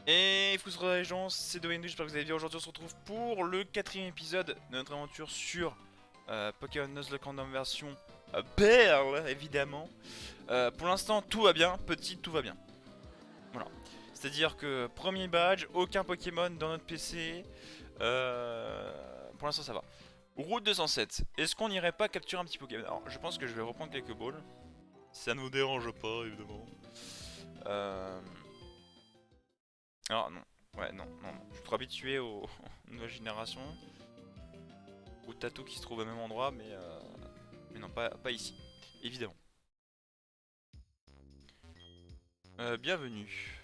Et vous les gens, c'est Doendo, j'espère que vous allez bien. Aujourd'hui on se retrouve pour le 4ème épisode de notre aventure sur Pokémon Nuzlocke Random version Pearl, évidemment. Pour l'instant tout va bien, petit tout va bien. Voilà. C'est-à-dire que premier badge, aucun Pokémon dans notre PC. Pour l'instant ça va. Route 207, est-ce qu'on n'irait pas capturer un petit Pokémon? Alors je pense que je vais reprendre quelques balls. Si ça ne vous dérange pas évidemment. Euh... Alors non, ouais non. Je suis trop habitué aux nouvelles générations. Ou Tatou qui se trouve au même endroit, mais non, pas ici, évidemment. Bienvenue.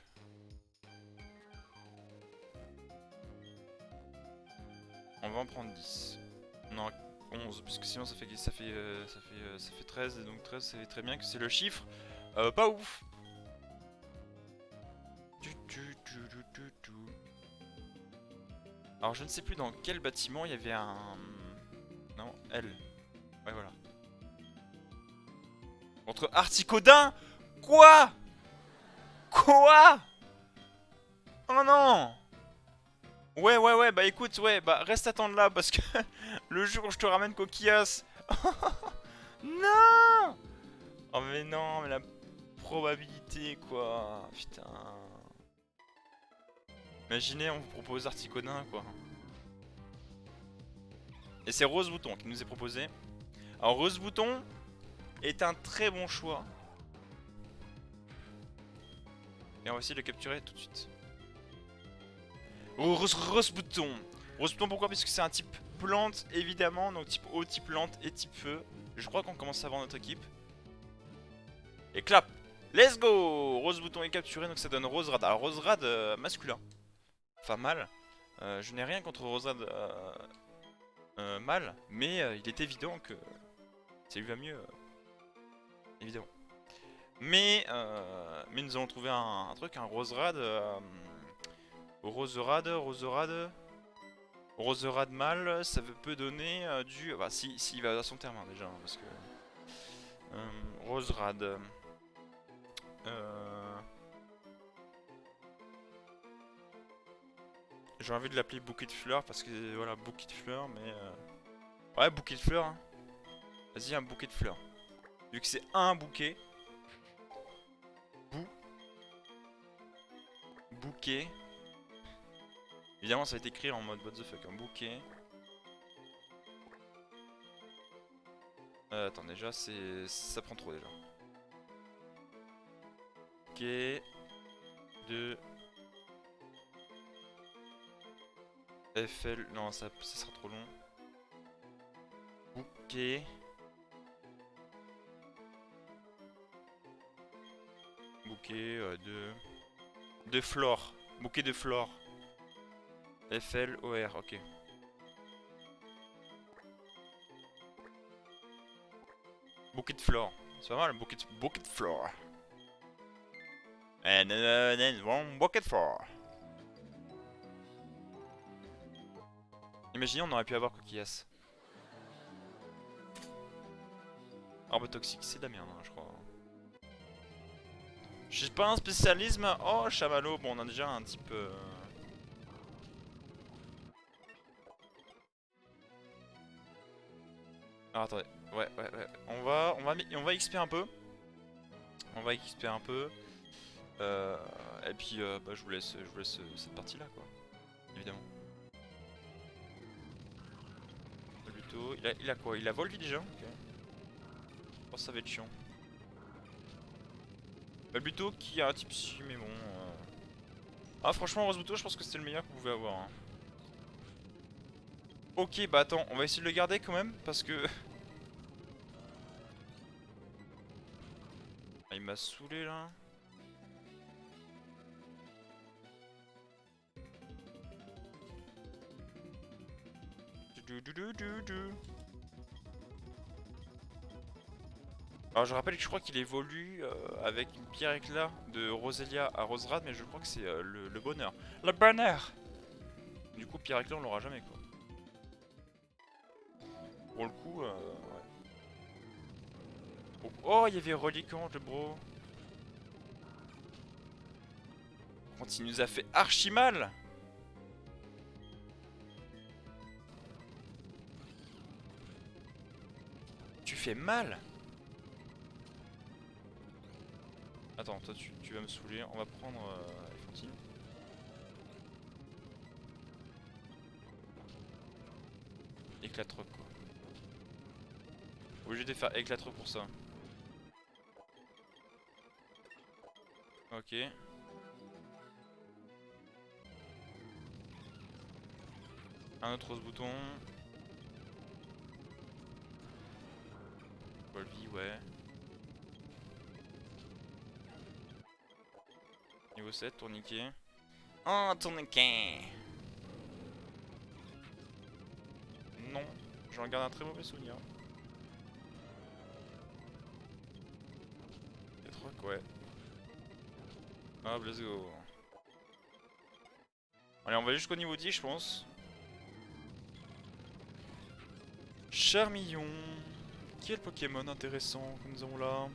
On va en prendre 10. Non, 11, parce que sinon ça fait 13, et donc 13 c'est très bien que c'est le chiffre. Pas ouf. Alors je ne sais plus dans quel bâtiment il y avait un... Non, L. Ouais voilà. Contre Articodin. Quoi? Quoi? Oh non! Ouais, bah écoute, ouais, bah reste attendre là parce que le jour où je te ramène Coquillas. Non! Oh mais non, mais la probabilité quoi. Putain. Imaginez, on vous propose Articodin quoi. Et c'est Rose Bouton qui nous est proposé. Alors Rose Bouton est un très bon choix. Et on va essayer de le capturer tout de suite. Rose Bouton. Rose Bouton pourquoi? Parce que c'est un type plante évidemment. Donc type eau, type plante et type feu. Je crois qu'on commence à voir notre équipe. Et clap! Let's go! Rose Bouton est capturé, donc ça donne Rose Rad. Alors Rose Rad masculin. Enfin mâle. Je n'ai rien contre Rose Rad mâle, mais il est évident que ça lui va mieux, évidemment. Mais nous allons trouver un truc, un Rose Rad. Rose Rad mâle, ça peut donner du... Bah si va à son terme hein, déjà, hein, parce que... Rose Rad... J'ai envie de l'appeler bouquet de fleurs parce que voilà, bouquet de fleurs, mais ouais, bouquet de fleurs. Hein. Vas-y, un bouquet de fleurs. Vu que c'est un bouquet. Bouquet. Évidemment, ça va être écrit en mode what the fuck, un bouquet. Attends, déjà, ça prend trop déjà. Bouquet de FL. Non, ça sera trop long. Bouquet. Bouquet de flore. Bouquet de flore. FLOR, ok. Bouquet de flore. C'est pas mal, bouquet de flore. And one bouquet de flore. Imaginez, on aurait pu avoir Coquillas. Arbre toxique, c'est de la merde, hein, je crois. Je suis pas un spécialisme. Oh, chamallow. Bon, on a déjà un type. Alors, attendez. Ouais. On va XP un peu. On va XP un peu. Et puis, bah, je vous laisse cette partie-là, quoi. Évidemment. Plutôt. Il a quoi? Il a Volvi déjà? Ok. Je pense que ça va être chiant. Plutôt qui a un type si, mais bon. Ah, franchement, Rosebouto, je pense que c'était le meilleur que vous pouvez avoir. Hein. Ok, bah attends, on va essayer de le garder quand même parce que. Ah, il m'a saoulé là. Alors je rappelle que je crois qu'il évolue avec une pierre éclat de Roselia à Roserad, mais je crois que c'est le bonheur. Le bonheur. Du coup pierre éclat on l'aura jamais quoi. Pour le coup, ouais. Oh il y avait Reliquant le bro. Quand il nous a fait archi mal. Tu fais mal. Attends, toi tu vas me saouler. On va prendre Fantine. Éclatre quoi. Obligé de faire éclatre pour ça. Ok. Un autre rose bouton. Volvi, ouais. Niveau 7, tourniquet. Oh, tourniquet. Non, j'en garde un très mauvais souvenir. Truc, ouais. Hop, let's go. Allez, on va jusqu'au niveau 10, je pense. Charmillon. Quel Pokémon intéressant que nous avons là?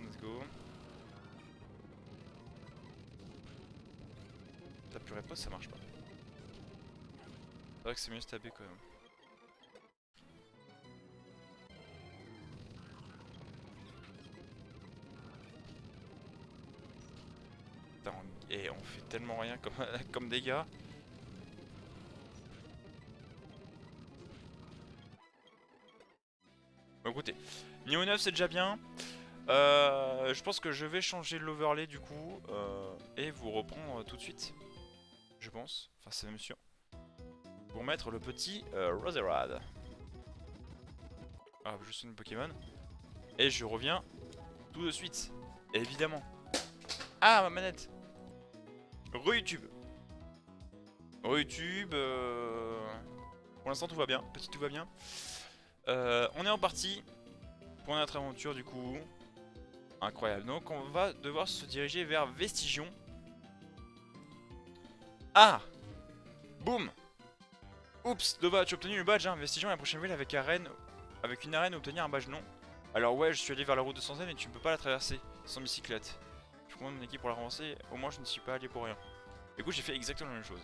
Let's go. Ta purée pas, ça marche pas. C'est vrai que c'est mieux stabé quand même. Putain, et on fait tellement rien comme, comme dégâts. Bon écoutez, niveau 9 c'est déjà bien. Je pense que je vais changer l'overlay du coup et vous reprendre tout de suite. Je pense, enfin c'est même sûr. Pour mettre le petit Roserad. Ah, je suis une Pokémon. Et je reviens tout de suite. Évidemment. Ah, ma manette. Re-YouTube. Re-YouTube. Pour l'instant tout va bien. Petit tout va bien. On est en partie pour notre aventure du coup. Incroyable. Donc on va devoir se diriger vers Vestigion. Ah! Boum! Oups, Dova, tu as obtenu le badge, hein. Vestigion est la prochaine ville avec une arène obtenir un badge non. Alors ouais, je suis allé vers la route de Centaine et tu ne peux pas la traverser sans bicyclette. Je commande mon équipe pour la ramasser, au moins je ne suis pas allé pour rien. Du coup j'ai fait exactement la même chose.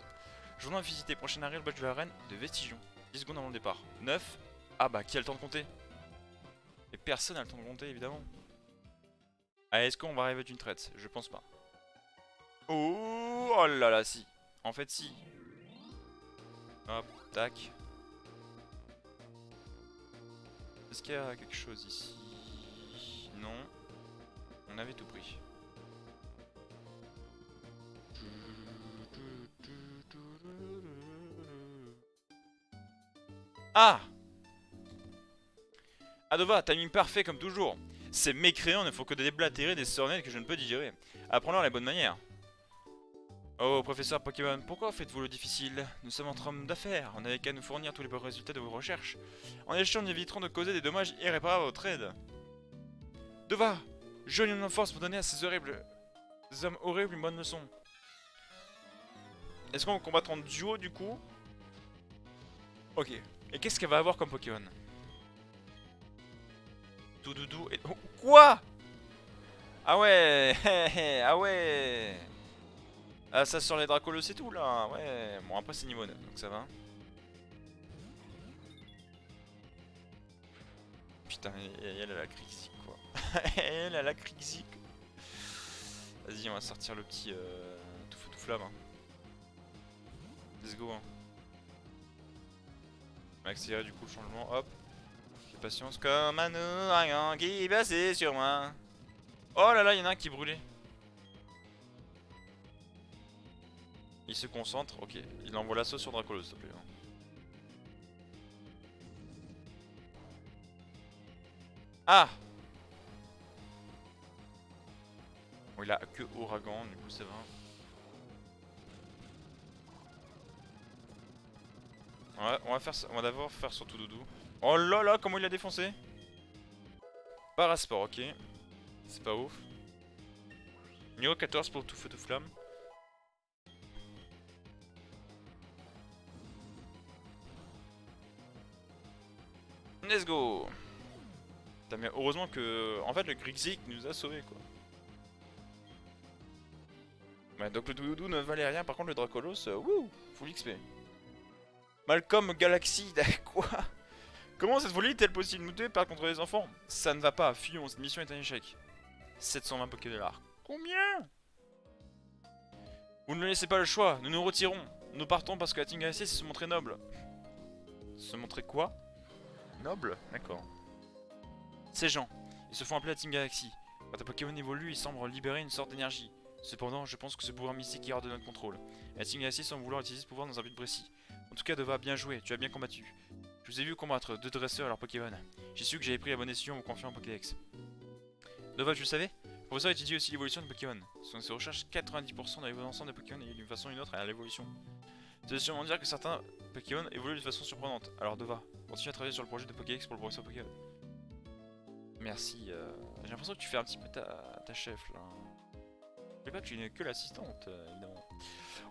Journal à visiter, prochaine arène, le badge de l'arène de Vestigion. 10 secondes avant le départ. 9. Ah bah qui a le temps de compter? Et personne n'a le temps de compter évidemment. Ah, est-ce qu'on va arriver d'une traite? Je pense pas. Oh là là, si. En fait si. Hop, tac. Est-ce qu'il y a quelque chose ici? Non. On avait tout pris. Ah! Adova, timing parfait comme toujours. Ces mécréants ne font que déblatérer des sornettes que je ne peux digérer. Apprenons la bonne manière. Oh, professeur Pokémon, pourquoi faites-vous le difficile? Nous sommes entre hommes d'affaires, on n'avait qu'à nous fournir tous les bons résultats de vos recherches. En échange, nous éviterons de causer des dommages irréparables à votre aide. Dova, joignons nos forces pour donner à ces hommes horribles une bonne leçon. Est-ce qu'on va combattre en duo du coup? Ok. Et qu'est-ce qu'elle va avoir comme Pokémon? Toudoudou et... Oh, quoi? Ah ouais. Ah ouais. Ah ça sur les Dracolos c'est tout là. Ouais. Bon après c'est niveau 9 donc ça va. Putain elle a la Crixie quoi. Elle a la Crixie. Vas-y on va sortir le petit tout feu tout flamme hein. Let's go hein. On va accélérer du coup le changement, hop. Fais patience comme un ouragan qui passait sur moi. Oh là là, il y en a un qui brûlait. Il se concentre, ok. Il envoie l'assaut sur Dracolos s'il te plaît. Ah! Bon, il a que ouragan, du coup ça va. Ouais, on va d'abord faire sur Toudoudou. Oh là là, comment il l'a défoncé! Parasport, ok. C'est pas ouf. Niveau 14 pour tout feu tout flamme. Let's go. Putain, mais heureusement que... En fait, le Grixis nous a sauvés, quoi. Ouais, donc le Doudou ne valait rien, par contre le Dracolos, wouh, full XP. Malcolm Galaxy, quoi? Comment cette folie est-elle possible? Nous deux perdre contre les enfants? Ça ne va pas, fuyons, cette mission est un échec. 720 Poké-Dollars. Combien? Vous ne laissez pas le choix, nous nous retirons. Nous partons parce que la Team Galaxy se montrer noble. Se montrer quoi? Noble? D'accord. Ces gens, ils se font appeler la Team Galaxy. Quand un Pokémon évolue, il semble libérer une sorte d'énergie. Cependant, je pense que ce pouvoir mystique est hors de notre contrôle. Et la Team Galaxy semble vouloir utiliser ce pouvoir dans un but précis. En tout cas, Dova, bien joué, tu as bien combattu. Je vous ai vu combattre deux dresseurs et leurs Pokémon. J'ai su que j'avais pris la bonne décision en vous confiant en Pokédex. Dova, tu le savais? Le professeur étudie aussi l'évolution de Pokémon. Selon ses recherches, 90% de l'ensemble des Pokémon est d'une façon ou d'une autre à l'évolution. Ça veut sûrement dire que certains Pokémon évoluent de façon surprenante. Alors Dova, continue à travailler sur le projet de Pokédex pour le professeur Pokémon. Merci, j'ai l'impression que tu fais un petit peu ta chef là. Je sais pas que tu n'es que l'assistante, évidemment.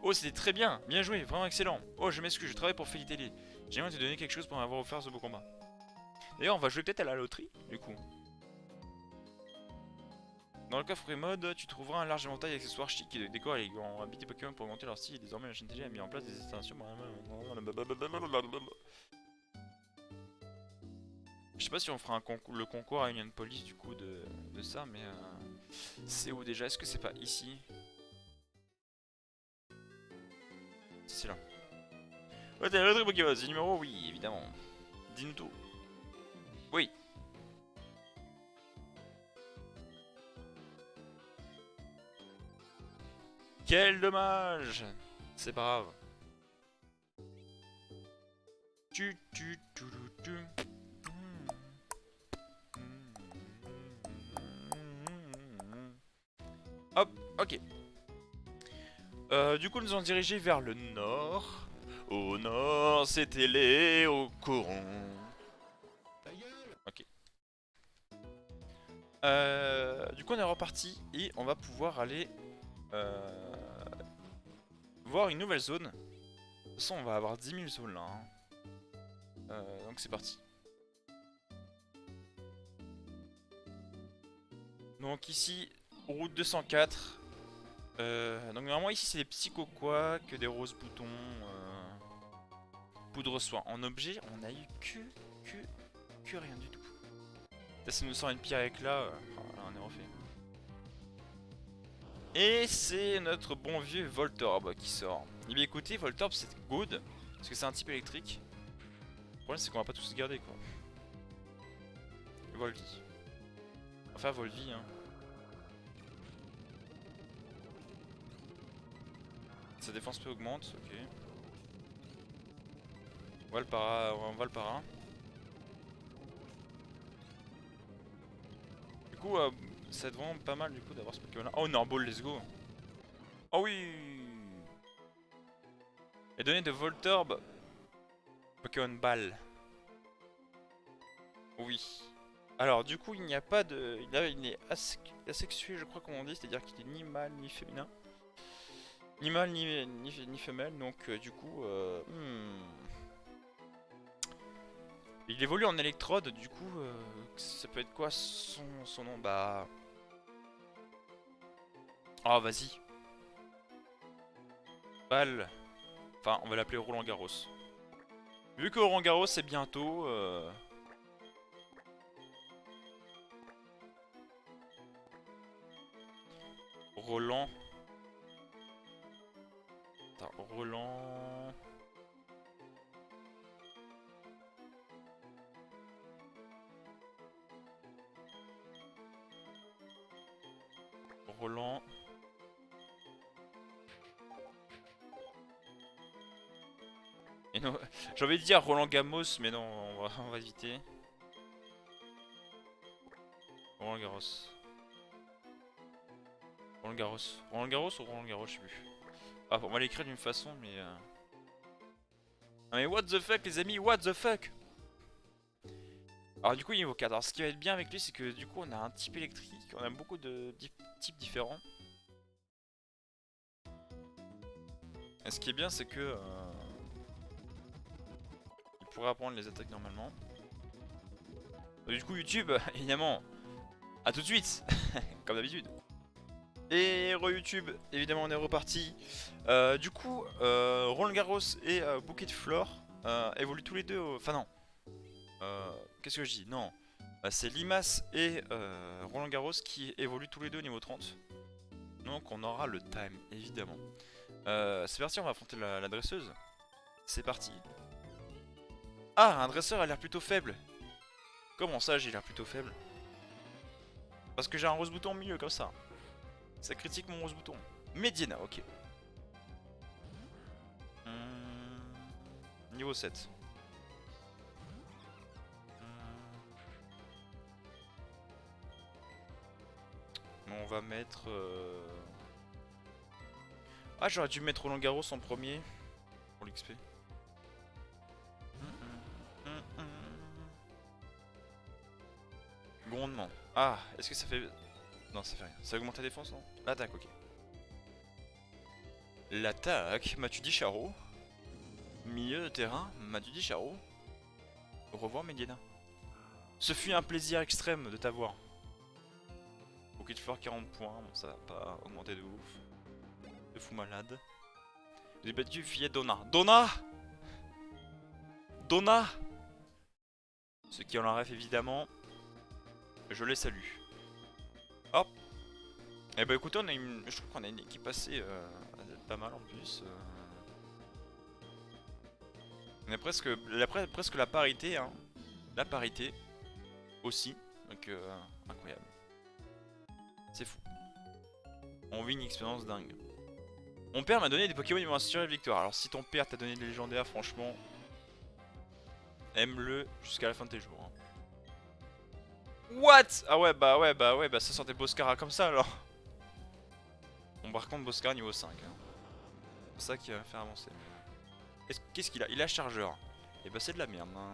Oh, c'était très bien, bien joué, vraiment excellent. Oh, je m'excuse, je travaille pour Félitélé. J'aimerais te donner quelque chose pour m'avoir offert ce beau combat. D'ailleurs, on va jouer peut-être à la loterie, du coup. Dans le coffre mode, tu trouveras un large éventail d'accessoires chics et de décors élégants. Habite tes Pokémon pour augmenter leur style et désormais la chaîne TG a mis en place des installations. Je sais pas si on fera le concours à Union Police du coup de ça, mais c'est où déjà? Est-ce que c'est pas ici? C'est là. Ouais, t'as la loterie Pokémon, c'est numéro? Oui, évidemment. Dis-nous tout. Oui. Quel dommage! C'est pas grave. Hop, ok. Du coup, nous allons diriger vers le nord. Au nord, c'était les au courant. Ok. Du coup, on est reparti et on va pouvoir aller voir une nouvelle zone. De toute façon, on va avoir 10 000 zones là. Hein. Donc c'est parti. Donc ici, route 204. Donc normalement ici c'est des petits cocois, que des roses boutons, poudre soin. En objet, on a eu que rien du tout. Là, ça nous sort une pierre éclat, là, on est refait. Et c'est notre bon vieux Voltorb qui sort. Et bien écoutez, Voltorb c'est good, parce que c'est un type électrique. Le problème c'est qu'on va pas tous garder quoi. Volvi. Enfin Volvi hein. Sa défense peut augmente, ok. On va le para. Du coup, ça te vraiment pas mal du coup d'avoir ce Pokémon là. Oh, Norball, let's go. Oh oui. Les données de Voltorb. Pokémon Ball. Oui. Alors du coup, il n'y a pas de... Il est asexué, je crois qu'on dit, c'est-à-dire qu'il est ni mâle ni féminin. Ni mâle ni femelle, donc du coup... Il évolue en électrode, du coup, ça peut être quoi son nom? Bah... Oh, vas-y. Ball. Enfin, on va l'appeler Roland Garros. Vu que Roland Garros c'est bientôt... Roland... Attends, Roland... Roland... Et non, j'ai envie de dire Roland Gamos, mais non, on va éviter. Roland Garros. Roland Garros. Roland Garros ou Roland Garros, je sais plus. Ah, on va l'écrire d'une façon, mais... Ah mais what the fuck les amis, what the fuck. Alors du coup niveau 4, alors ce qui va être bien avec lui c'est que du coup on a un type électrique, on a beaucoup de types différents. Et ce qui est bien c'est que... il pourrait apprendre les attaques normalement. Du coup YouTube, évidemment, à tout de suite, comme d'habitude. Et re-YouTube, évidemment on est reparti. Du coup, Roland Garros et Bouquet de Flore évoluent tous les deux Enfin non, qu'est-ce que je dis? Non, c'est Limace et Roland Garros qui évoluent tous les deux au niveau 30. Donc on aura le time, évidemment. C'est parti, on va affronter la dresseuse. C'est parti. Ah, un dresseur a l'air plutôt faible. Comment ça, j'ai l'air plutôt faible? Parce que j'ai un rose bouton au milieu, comme ça. Ça critique mon rose bouton. Medina, ok. Niveau 7. On va mettre... Ah, j'aurais dû mettre Roland Garros en premier. Pour l'XP. Grondement. Ah, est-ce que ça fait... Non, ça fait rien. Ça augmente la défense, non? L'attaque, ok. L'attaque, m'as-tu dit Charo? Milieu de terrain, m'as-tu dit Charo? Au revoir, Mediana. Ce fut un plaisir extrême de t'avoir. Bouquet de fleurs, 40 points. Bon, ça va pas augmenter de ouf. De fou malade. J'ai battu fillette Donna. Donna! Donna! Ceux qui ont la ref, évidemment. Je les salue. Hop. Eh bah écoutez, on a je trouve qu'on a une équipe assez pas mal en plus. On a presque la parité, hein. La parité aussi. Donc incroyable. C'est fou. On vit une expérience dingue. Mon père m'a donné des Pokémon, ils m'ont assuré la victoire. Alors si ton père t'a donné des légendaires, franchement, aime-le jusqu'à la fin de tes jours. Hein. What? Ah ouais, bah ça sortait Boscara comme ça alors. Bon, par contre, Boscara niveau 5. Hein. C'est ça qui va faire avancer. Qu'est-ce qu'il a? Il a chargeur. Et bah c'est de la merde. Hein.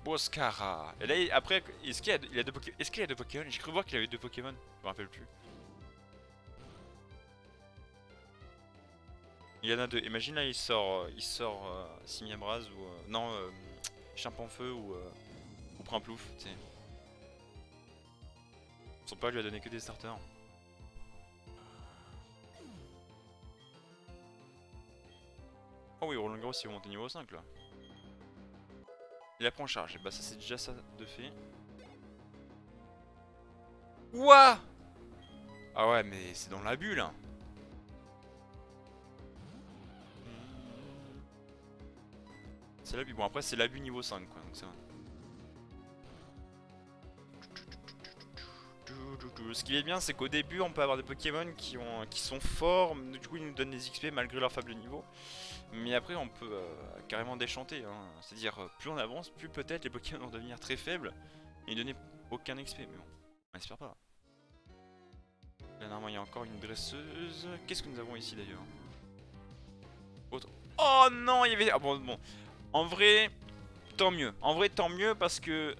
Boscara. Et là, après, est-ce qu'il a deux Pokémon? Est-ce qu'il a deux Pokémon? J'ai cru voir qu'il avait deux Pokémon. Je me rappelle plus. Il y en a deux. Imagine là, il sort Simiabras ou non, Chimpanfeu ou Primplouf. Tu sais. Son père lui a donné que des starters. Oh oui, Roland Garros il va monter niveau 5 là. Il apprend en charge. Et bah ça c'est déjà ça de fait. Ouah! Ah ouais mais c'est dans l'abus là. C'est l'abus. Bon après c'est l'abus niveau 5 quoi donc ça va. Ce qui est bien c'est qu'au début on peut avoir des Pokémon qui sont forts, du coup ils nous donnent des XP malgré leur faible niveau. Mais après on peut carrément déchanter, hein. C'est-à-dire plus on avance, plus peut-être les Pokémon vont devenir très faibles et donner aucun XP, mais bon, on espère pas. Là normalement il y a encore une dresseuse. Qu'est-ce que nous avons ici d'ailleurs? Autre. Oh non, il y avait... Ah bon, en vrai, tant mieux. En vrai, tant mieux parce que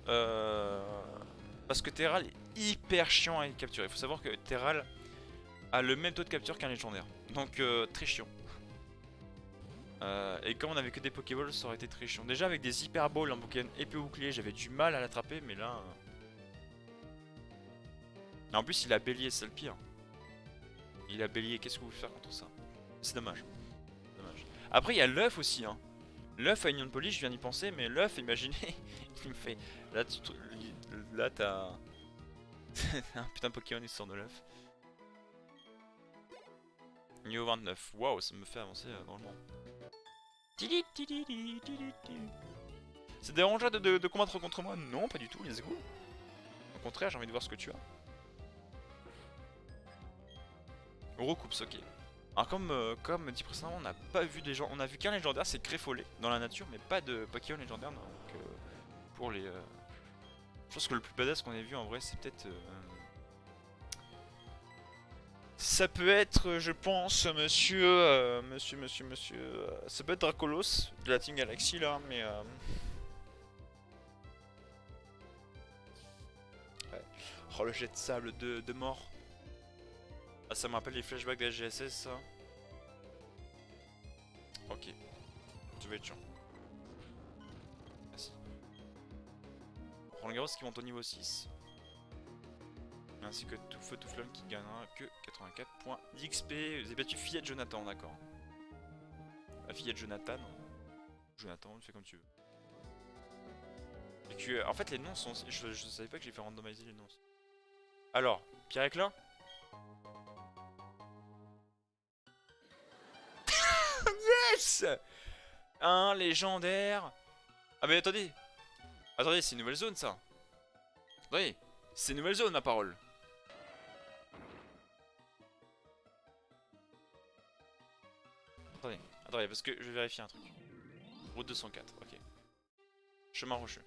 Terral est hyper chiant à capturer. Il faut savoir que Terral a le même taux de capture qu'un légendaire. Donc très chiant. Et comme on avait que des Pokéballs, ça aurait été très chiant. Déjà avec des Hyper Balls en Pokémon épée bouclier, j'avais du mal à l'attraper, mais là... Et en plus il a bélier, c'est le pire. Il a bélier, qu'est-ce que vous voulez faire contre ça? C'est dommage. Après il y a l'œuf aussi, hein. L'œuf à Union Police, je viens d'y penser, mais l'œuf, imaginez, il me fait... Là t'as... un putain de Pokémon il sort de l'œuf. Niveau 29, waouh, ça me fait avancer dans le monde. C'est dérangeant de combattre contre moi? Non, pas du tout, let's go. Au contraire, j'ai envie de voir ce que tu as. Recoupe, ok. Alors comme dit précédemment, on n'a pas vu des gens, on a vu qu'un légendaire, c'est Créfollet dans la nature, mais pas de Pokémon légendaire. Donc pour les, je pense que le plus badass qu'on ait vu en vrai, c'est peut-être, ça peut être, je pense, monsieur, ça peut être Dracolos de la Team Galaxy là, mais ouais. Oh le jet de sable de mort. Ah, ça me rappelle les flashbacks de la GSS ça. Ok. Ça va être chiant. Roland Garros qui monte au niveau 6. Ainsi que tout feu tout flamme qui gagnera que 84 points d'XP. Vous avez battu fillette Jonathan, d'accord. La fillette Jonathan. Jonathan, fais comme tu veux. Et que, en fait les noms sont... Je savais pas que j'ai fait randomiser les noms. Alors, Pierre-Éclin. Yes. Un légendaire. Ah mais attendez. Attendez, c'est une nouvelle zone ça. Attendez, c'est une nouvelle zone ma parole. Attendez, attendez, parce que je vais vérifier un truc. Route 204, ok. Chemin rocheux.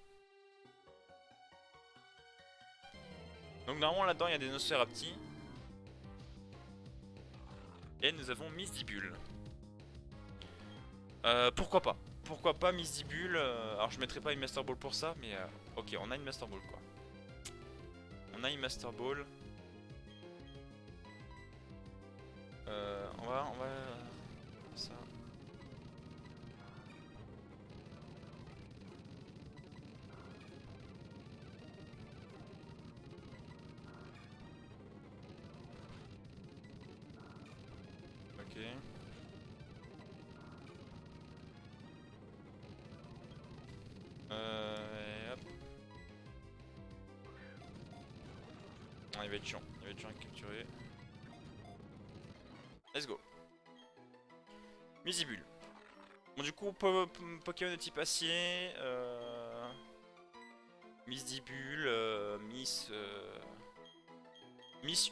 Donc normalement là-dedans il y a des Nosferapti. Et nous avons Misdibule. Pourquoi pas? Pourquoi pas Misdibule? Alors je mettrai pas une Master Ball pour ça, mais ok, on a une Master Ball quoi. On a une Master Ball. On va ça. Ok. Hop. Ah, il va être chiant à capturer. Let's go. Misibule. Bon du coup Pokémon de type acier, Misdibule, Miss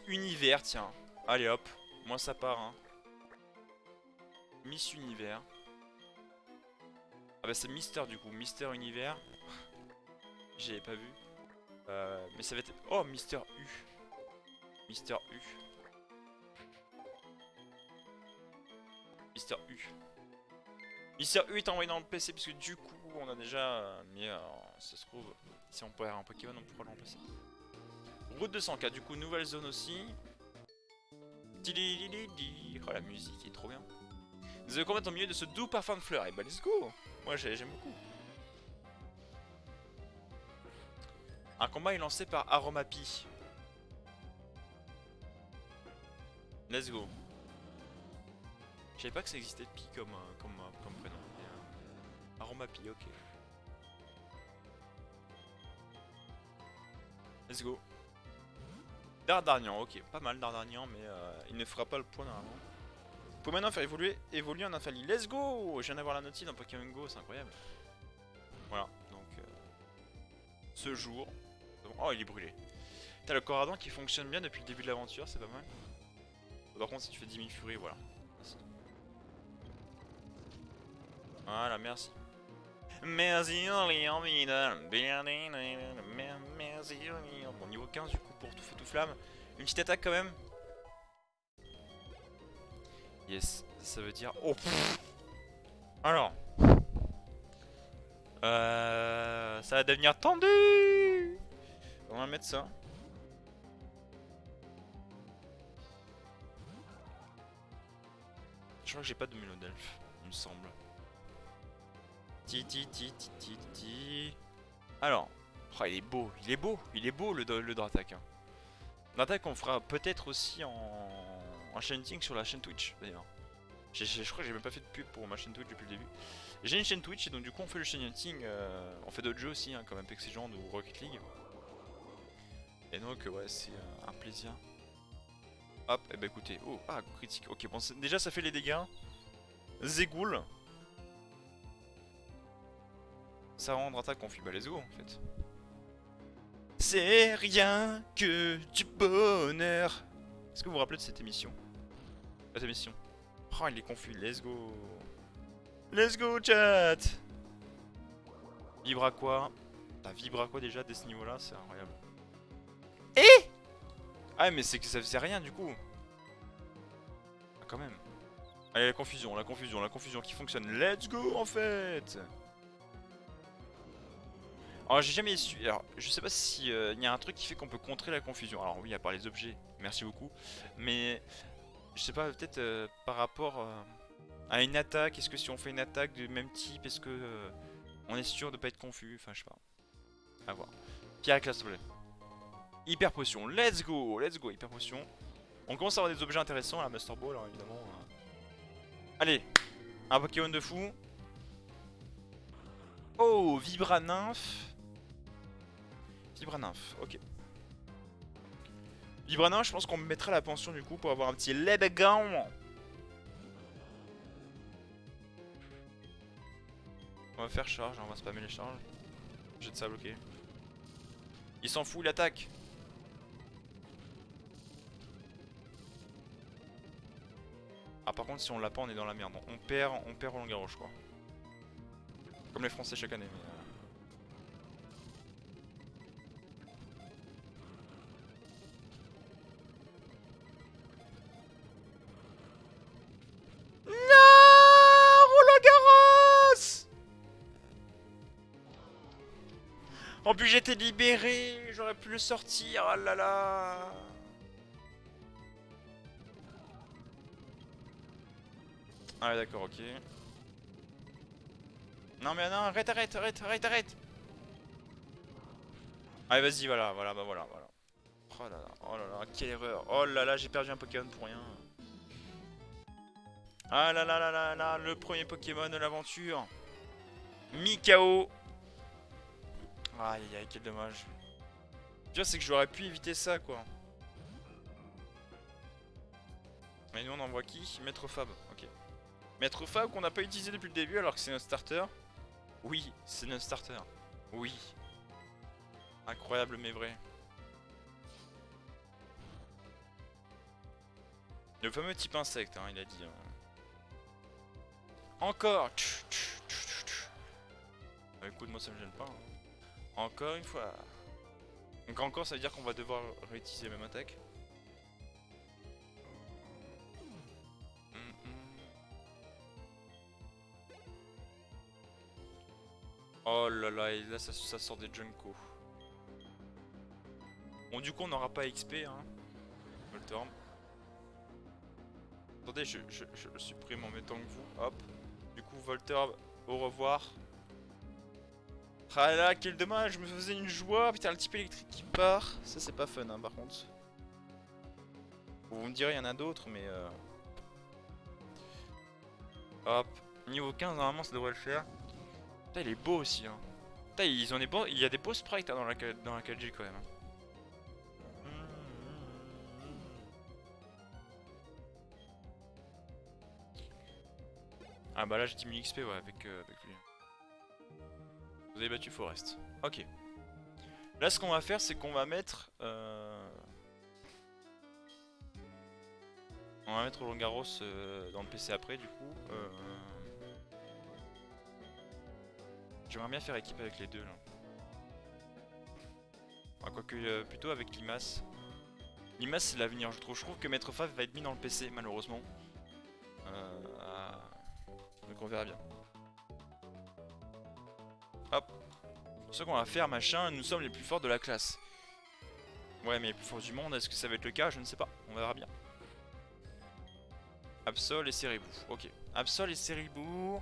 Univers, tiens. Allez hop, moi ça part hein. Miss Univers. Ah bah c'est Mister du coup, Mister Univers. J'avais pas vu. Mais ça va être... Oh Mister U. Mister U. Mister U. Mister U est envoyé dans le PC parce que du coup on a déjà... mais ça se trouve, si on pourrait avoir un Pokémon on pourra le remplacer. Route 204, du coup nouvelle zone aussi. Oh la musique est trop bien. Nous allons combattre au milieu de ce doux parfum de fleurs. Et bah let's go. Moi j'aime beaucoup. Un combat est lancé par Aromapi. Let's go. Je savais pas que ça existait de Pi comme prénom. Aromapi, ok. Let's go. Dardarnian, ok. Pas mal Dardarnian, mais il ne fera pas le point normalement. Faut maintenant faire évoluer un Infali. Let's go. Je viens d'avoir la notice dans Pokémon Go, c'est incroyable. Voilà, donc... ce jour... Oh, il est brûlé. T'as le Corradon qui fonctionne bien depuis le début de l'aventure, c'est pas mal. Par contre, si tu fais 10 000 furies, voilà. Voilà, merci. Merci, bon, niveau 15 du coup pour tout feu tout flamme. Une petite attaque quand même. Yes, ça veut dire... Oh pff. Alors. Ça va devenir tendu. On va mettre ça. Je crois que j'ai pas de Mélodelph, il me semble. Alors, oh, il est beau le Dratak. Hein. Dratak on fera peut-être aussi en chanting sur la chaîne Twitch d'ailleurs. Je crois que j'ai même pas fait de pub pour ma chaîne Twitch depuis le début. J'ai une chaîne Twitch et donc du coup on fait le chanting, on fait d'autres jeux aussi hein, comme Apex Legends ou Rocket League. Et donc ouais c'est un plaisir. Hop, et bah écoutez, oh, ah critique, ok bon déjà ça fait les dégâts. Zegoul. Ça rend attaque confus, bah let's go en fait. C'est rien que du bonheur. Est-ce que vous vous rappelez de cette émission? Cette émission. Oh il est confus, let's go. Let's go chat. Vibre à quoi? T'as vibre à quoi déjà dès ce niveau là, c'est incroyable. Eh. Ah mais c'est que ça faisait rien du coup. Ah, quand même. Allez la confusion qui fonctionne. Let's go en fait. Alors j'ai jamais su, alors je sais pas si y a un truc qui fait qu'on peut contrer la confusion. Alors oui à part les objets, merci beaucoup. Mais je sais pas peut-être par rapport à une attaque, est-ce que si on fait une attaque du même type, est-ce que on est sûr de pas être confus, enfin je sais pas. À voir. Pierre à classe, s'il te plaît. Hyper potion, let's go, hyper potion. On commence à avoir des objets intéressants, la Master Ball, alors évidemment. Allez, un Pokémon de fou. Oh, Vibra Nymph. Vibra Nymph, ok. Vibra Nymph, je pense qu'on me mettra la pension du coup pour avoir un petit Lebgon. On va faire charge, on va spammer les charges. J'ai de ça bloqué. Il s'en fout, il attaque. Ah par contre si on l'a pas on est dans la merde. On perd Roland Garros je crois. Comme les Français chaque année. Mais... Non, Roland Garros. En plus j'étais libéré, j'aurais pu le sortir, ah là là. Ah ouais d'accord, ok. Non mais non, arrête. Allez vas-y, voilà. Oh là là, quelle erreur. Oh là là, j'ai perdu un Pokémon pour rien. Ah là là là là là, le premier Pokémon de l'aventure. Mi-KO. Aïe aïe aïe, quel dommage. Le pire c'est que j'aurais pu éviter ça quoi. Mais nous on envoie qui? Maître Fab, ok. Maître Fab qu'on n'a pas utilisé depuis le début alors que c'est notre starter. Oui, c'est notre starter. Oui. Incroyable mais vrai. Le fameux type insecte, hein, il a dit. Encore. Écoute, moi ça me gêne pas. Hein. Encore une fois. Donc encore, ça veut dire qu'on va devoir réutiliser la même attaque. Oh là là, et là ça sort des Junko. Bon du coup on n'aura pas XP hein. Voltorb. Attendez, je le supprime en mettant que vous. Hop. Du coup Voltorb, au revoir. Ah là, quel dommage, je me faisais une joie. Putain, le type électrique qui part. Ça c'est pas fun hein par contre. Vous me direz, il y en a d'autres mais hop. Niveau 15 normalement ça devrait le faire. Putain il est beau aussi hein. Putain ils ont des beaux... il y a des beaux sprites hein, dans la 4G quand même. Ah bah là j'ai 10 000 XP ouais avec lui. Vous avez battu Forest. Ok. Là ce qu'on va faire c'est qu'on va mettre... On va mettre Roland Garros dans le PC après du coup. J'aimerais bien faire équipe avec les deux là. Ah, quoique plutôt avec Limace. Limace c'est l'avenir je trouve. Je trouve que Maître Fave va être mis dans le PC malheureusement. Donc on verra bien. Hop. C'est ce qu'on va faire machin, nous sommes les plus forts de la classe. Ouais mais les plus forts du monde, est-ce que ça va être le cas? Je ne sais pas, on verra bien. Absol et Ceribou, ok. Absol et Ceribou.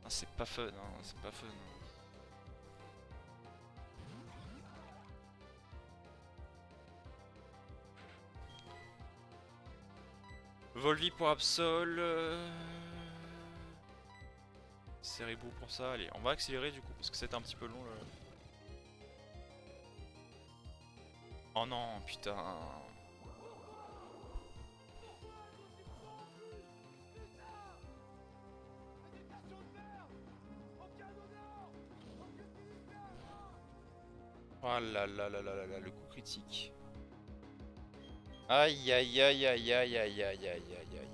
Ah, c'est pas fun, hein, c'est pas fun. Volvi pour Absol. Ceribou pour ça, allez, on va accélérer du coup parce que c'était un petit peu long. Oh non, putain. Oh là là là là là là, le coup critique. Aïe aïe aïe aïe aïe aïe aïe aïe aïe aïe aïe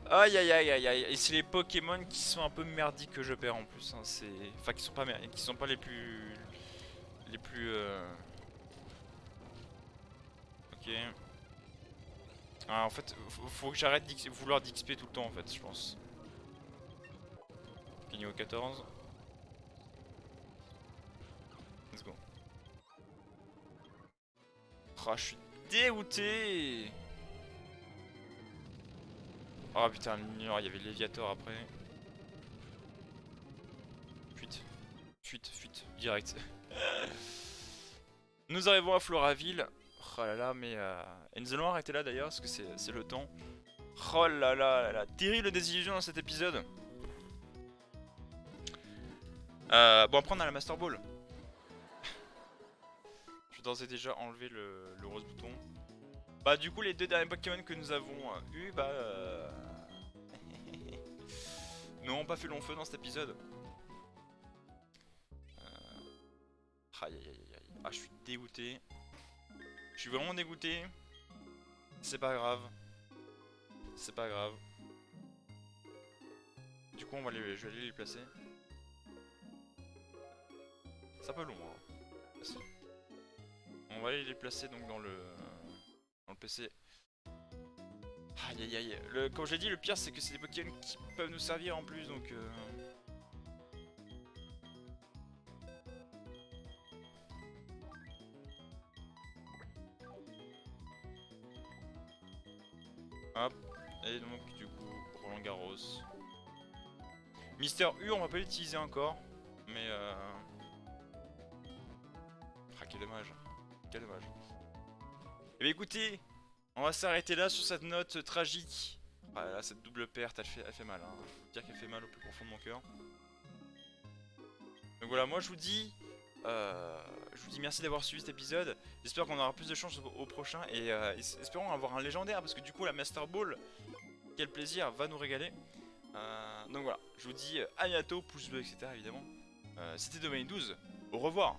aïe aïe aïe aïe aïe aïe. Et c'est les Pokémon qui sont un peu merdiques que je perds en plus. Hein. Enfin qui sont pas merdiques, qui sont pas les plus... Ok. Ah, en fait, faut que j'arrête de vouloir d'XP tout le temps en fait, je pense. Ok, niveau 14. Let's go. Ah, je suis dégoûté. Oh putain, il y avait le Léviator après. Fuite, direct. Nous arrivons à Floraville. Oh là là, mais... Nous allons arrêter là d'ailleurs, parce que c'est le temps. Oh là là là, terrible désillusion dans cet épisode. Bon, après on a la Master Ball. Je vais d'ores et déjà enlever le rose bouton. Bah du coup les deux derniers Pokémon que nous avons eu, bah... n'ont pas fait long feu dans cet épisode. Aïe aïe aïe aïe. Ah, je suis dégoûté. Je suis vraiment dégoûté. C'est pas grave. C'est pas grave. Du coup, je vais aller les placer. C'est un peu long, hein. On va aller les placer donc dans le PC. Aïe aïe aïe. Comme j'ai dit, le pire c'est que c'est des Pokémon qui peuvent nous servir en plus donc. Hop, et donc du coup Roland Garros. Mister U on va pas l'utiliser encore, mais ah quel dommage, quel dommage. Et bien écoutez, on va s'arrêter là sur cette note tragique. Ah là cette double perte elle fait mal, hein. Faut dire qu'elle fait mal au plus profond de mon cœur. Donc voilà, moi je vous dis merci d'avoir suivi cet épisode. J'espère qu'on aura plus de chance au prochain et espérons avoir un légendaire parce que du coup la Master Ball, quel plaisir, va nous régaler. Donc voilà, je vous dis à bientôt, pouce bleu, etc. évidemment. C'était Domaine 12, au revoir.